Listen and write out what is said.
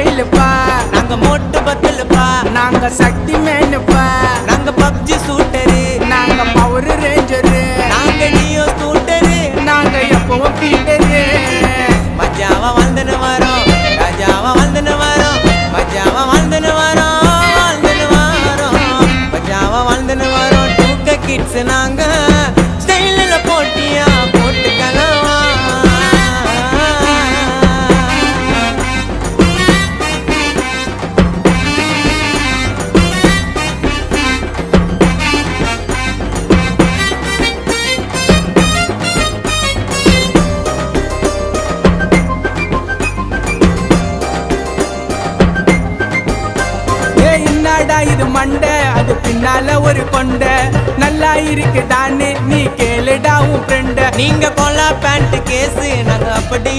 ஸ்டைலுப்பா, நாங்க மோட்டு பத்தலுப்பா, நாங்க சக்தி மேனுப்பா, நாங்க பப்ஜி சூட்டரு, நாங்க பவர் ரேஞ்சரு, நாங்க நியோ ஸ்கூட்டரு. நாங்க எப்பவும் பீட்டரு. மஜாவா வாழ்ந்துன்னு வரோம், ராஜாவா வாழ்ந்துன்னு வரோம், மஜாவா வாழ்ந்துன்னு வரோம், வாழ்ந்துன்னு வரோம், மஜாவா வாழ்ந்துன்னு வரோம். 2K கிட்ஸ் நாங்க ஸ்டைலில் போட்டியா போட்டுக்கலாம். என்னடா இது மண்டை, அது பின்னால ஒரு கொண்டை, நல்லா இருக்குதான்னு நீ கேளுடா உன் ஃப்ரெண்ட. நீங்க கொல்லா பேண்ட் கேஸ், நாங்க அப்படி